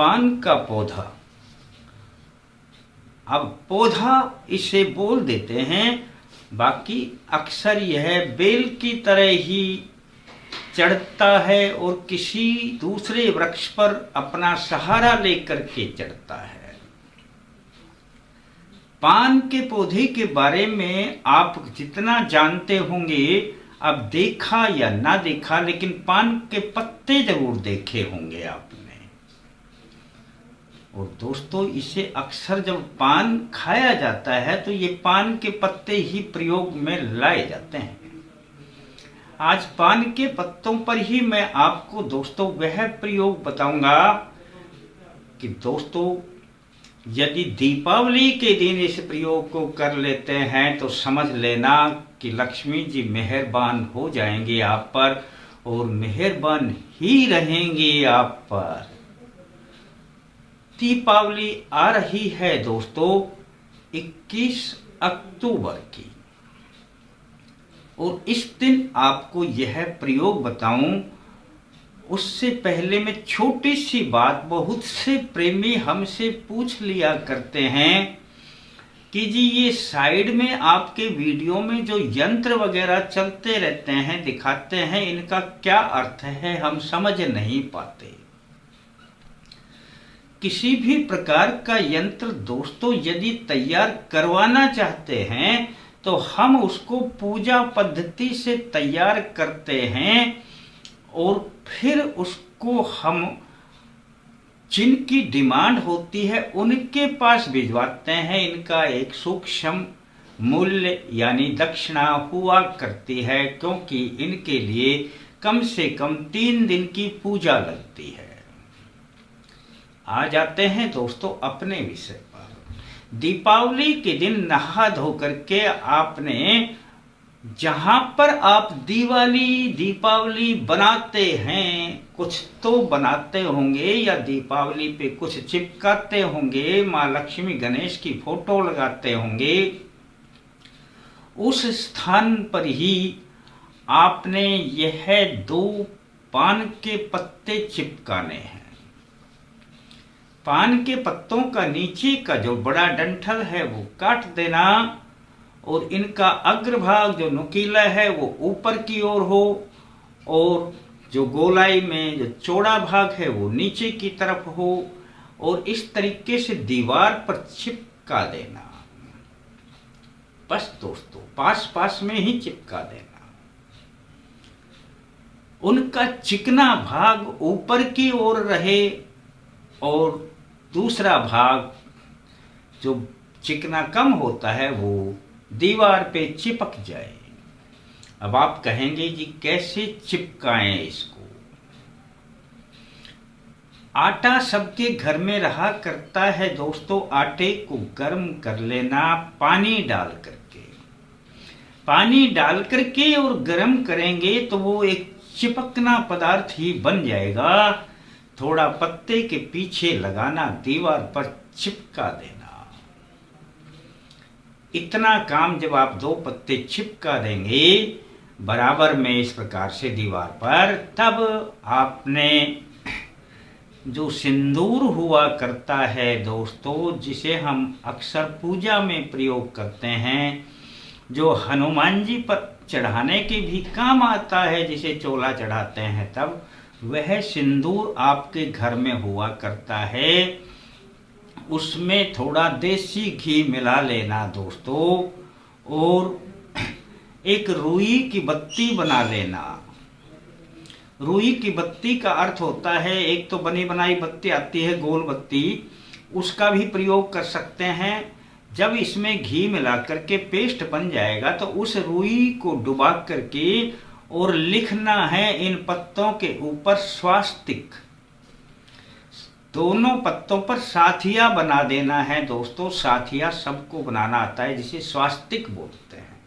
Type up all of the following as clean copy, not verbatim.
पान का पौधा। अब पौधा इसे बोल देते हैं, बाकी अक्सर यह बेल की तरह ही चढ़ता है और किसी दूसरे वृक्ष पर अपना सहारा लेकर के चढ़ता है। पान के पौधे के बारे में आप जितना जानते होंगे, अब देखा या ना देखा, लेकिन पान के पत्ते जरूर देखे होंगे आपने। और दोस्तों, इसे अक्सर जब पान खाया जाता है तो ये पान के पत्ते ही प्रयोग में लाए जाते हैं। आज पान के पत्तों पर ही मैं आपको दोस्तों वह प्रयोग बताऊंगा कि दोस्तों, यदि दीपावली के दिन इस प्रयोग को कर लेते हैं तो समझ लेना कि लक्ष्मी जी मेहरबान हो जाएंगे आप पर और मेहरबान ही रहेंगे आप पर। दीपावली आ रही है दोस्तों 21 अक्टूबर की, और इस दिन आपको यह प्रयोग बताऊं उससे पहले मैं छोटी सी बात, बहुत से प्रेमी हमसे पूछ लिया करते हैं कि जी ये साइड में आपके वीडियो में जो यंत्र वगैरह चलते रहते हैं, दिखाते हैं, इनका क्या अर्थ है, हम समझ नहीं पाते। किसी भी प्रकार का यंत्र दोस्तों यदि तैयार करवाना चाहते हैं तो हम उसको पूजा पद्धति से तैयार करते हैं और फिर उसको हम जिनकी डिमांड होती है उनके पास भिजवाते हैं। इनका एक सूक्ष्म मूल्य यानी दक्षिणा हुआ करती है, क्योंकि इनके लिए कम से कम 3 दिन की पूजा लगती है। आ जाते हैं दोस्तों अपने विषय पर। दीपावली के दिन नहा धो करके आपने जहां पर आप दीपावली बनाते हैं, कुछ तो बनाते होंगे या दीपावली पे कुछ चिपकाते होंगे, माँ लक्ष्मी गणेश की फोटो लगाते होंगे, उस स्थान पर ही आपने यह 2 पान के पत्ते चिपकाने हैं। पान के पत्तों का नीचे का जो बड़ा डंठल है वो काट देना और इनका अग्रभाग जो नुकीला है वो ऊपर की ओर हो और जो गोलाई में जो चौड़ा भाग है वो नीचे की तरफ हो, और इस तरीके से दीवार पर चिपका देना। बस दोस्तों, पास पास में ही चिपका देना। उनका चिकना भाग ऊपर की ओर रहे और दूसरा भाग जो चिकना कम होता है वो दीवार पे चिपक जाए। अब आप कहेंगे जी कैसे चिपकाएं इसको। आटा सबके घर में रहा करता है दोस्तों, आटे को गर्म कर लेना पानी डाल करके। पानी डाल करके और गर्म करेंगे तो वो एक चिपकना पदार्थ ही बन जाएगा। थोड़ा पत्ते के पीछे लगाना, दीवार पर चिपका देना। इतना काम जब आप 2 पत्ते चिपका देंगे बराबर में इस प्रकार से दीवार पर, तब आपने जो सिंदूर हुआ करता है दोस्तों, जिसे हम अक्सर पूजा में प्रयोग करते हैं, जो हनुमान जी पर चढ़ाने के भी काम आता है, जिसे चोला चढ़ाते हैं तब, वह सिंदूर आपके घर में हुआ करता है। उसमें थोड़ा देसी घी मिला लेना दोस्तों और एक रुई की बत्ती बना लेना। रुई की बत्ती का अर्थ होता है, एक तो बनी बनाई बत्ती आती है गोल बत्ती, उसका भी प्रयोग कर सकते हैं। जब इसमें घी मिला करके पेस्ट बन जाएगा तो उस रुई को डुबा करके और लिखना है इन पत्तों के ऊपर स्वास्तिक। दोनों पत्तों पर साथिया बना देना है दोस्तों। साथिया सबको बनाना आता है, जिसे स्वास्तिक बोलते हैं।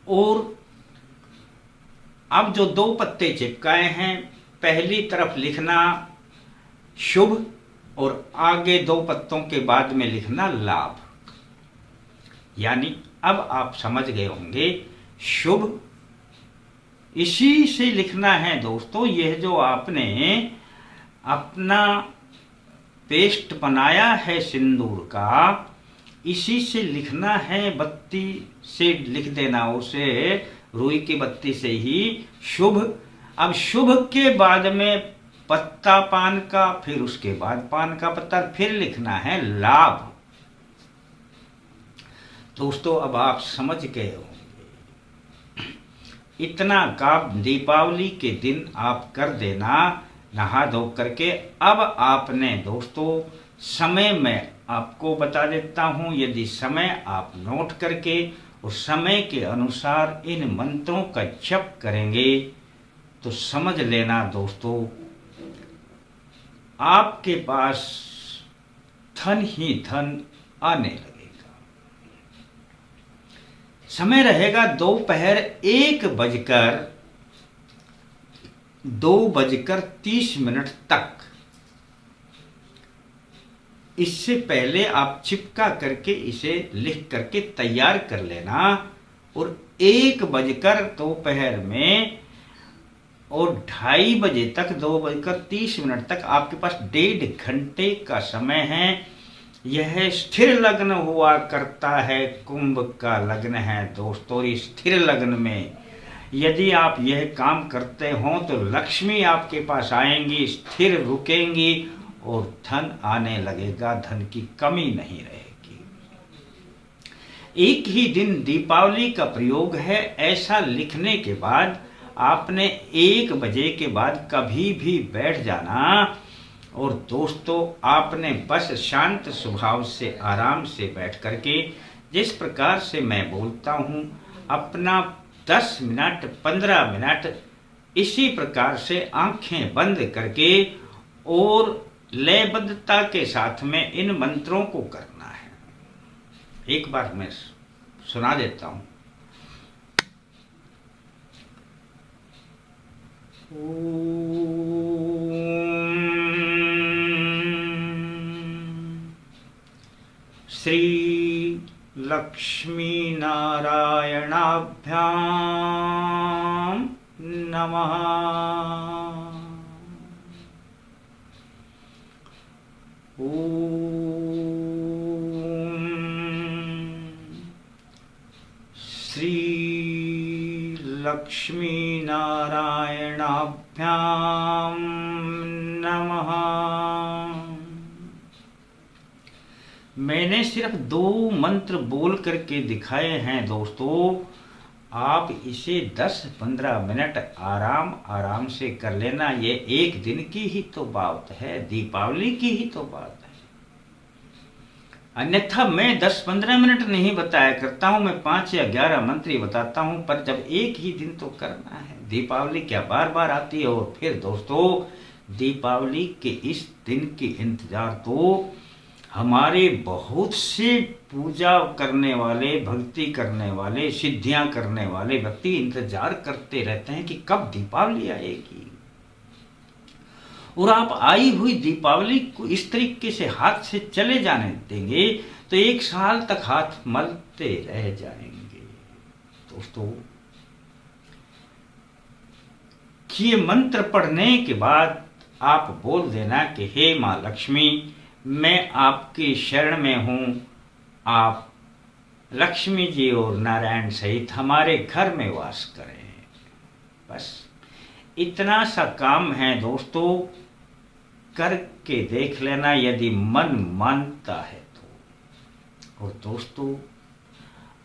और अब जो 2 पत्ते चिपकाए हैं, पहली तरफ लिखना शुभ और आगे 2 पत्तों के बाद में लिखना लाभ। यानी अब आप समझ गए होंगे, शुभ इसी से लिखना है दोस्तों। यह जो आपने अपना पेस्ट बनाया है सिंदूर का, इसी से लिखना है, बत्ती से लिख देना उसे, रुई की बत्ती से ही शुभ। अब शुभ के बाद में पत्ता पान का, फिर उसके बाद पान का पत्ता, फिर लिखना है लाभ। दोस्तों अब आप समझ गए होंगे, इतना काम दीपावली के दिन आप कर देना नहा धो करके। अब आपने दोस्तों समय में आपको बता देता हूं, यदि समय आप नोट करके उस समय के अनुसार इन मंत्रों का जप करेंगे तो समझ लेना दोस्तों, आपके पास धन ही धन आने लगेगा। समय रहेगा दोपहर 2:30 तक। इससे पहले आप चिपका करके इसे लिख करके तैयार कर लेना, और 1 बजकर दोपहर में और 2:30 बजे तक, 2:30 तक आपके पास 1.5 घंटे का समय है। यह स्थिर लग्न हुआ करता है, कुंभ का लग्न है दोस्तों। इस स्थिर लग्न में यदि आप यह काम करते हो तो लक्ष्मी आपके पास आएंगी, स्थिर रुकेंगी और धन आने लगेगा, धन की कमी नहीं रहेगी। एक ही दिन दीपावली का प्रयोग है। ऐसा लिखने के बाद आपने 1 बजे के बाद कभी भी बैठ जाना, और दोस्तों आपने बस शांत स्वभाव से आराम से बैठ करके, जिस प्रकार से मैं बोलता हूं, अपना 10 मिनट 15 मिनट इसी प्रकार से आंखें बंद करके और लयबद्धता के साथ में इन मंत्रों को करना है। एक बार मैं सुना देता हूं। श्री लक्ष्मी नारायणाभ्यां नमः। ओम श्री लक्ष्मी नारायणाभ्यां नमः। मैंने सिर्फ 2 मंत्र बोल करके दिखाए हैं दोस्तों। आप इसे 10-15 मिनट आराम से कर लेना। ये एक दिन की ही तो बात है, दीपावली की ही तो बात है। अन्यथा मैं 10-15 मिनट नहीं बताया करता हूं, मैं 5 या 11 मंत्र ही बताता हूं। पर जब एक ही दिन तो करना है, दीपावली क्या बार बार आती है। और फिर दोस्तों दीपावली के इस दिन की इंतजार तो हमारे बहुत से पूजा करने वाले, भक्ति करने वाले, सिद्धियां करने वाले व्यक्ति इंतजार करते रहते हैं कि कब दीपावली आएगी। और आप आई हुई दीपावली को इस तरीके से हाथ से चले जाने देंगे तो 1 साल तक हाथ मलते रह जाएंगे। दोस्तों ये मंत्र पढ़ने के बाद आप बोल देना कि हे माँ लक्ष्मी, मैं आपकी शरण में हूं। आप लक्ष्मी जी और नारायण सहित हमारे घर में वास करें। बस इतना सा काम है दोस्तों, करके देख लेना यदि मन मानता है तो। और दोस्तों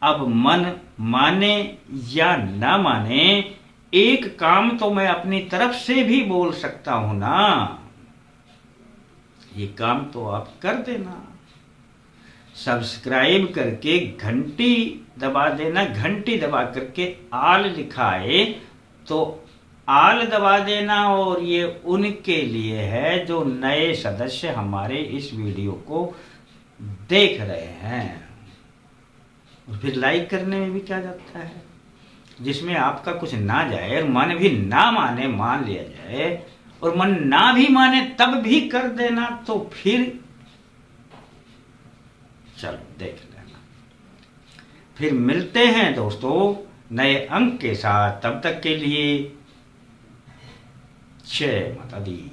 अब मन माने या ना माने, एक काम तो मैं अपनी तरफ से भी बोल सकता हूं ना। ये काम तो आप कर देना, सब्सक्राइब करके घंटी दबा देना। घंटी दबा करके आल लिखा है तो आल दबा देना। और ये उनके लिए है जो नए सदस्य हमारे इस वीडियो को देख रहे हैं। और फिर लाइक करने में भी क्या जाता है, जिसमें आपका कुछ ना जाए और मन भी ना माने, मान लिया जाए, और मन ना भी माने तब भी कर देना, तो फिर चलो देख लेना। फिर मिलते हैं दोस्तों नए अंक के साथ। तब तक के लिए जय माता दी।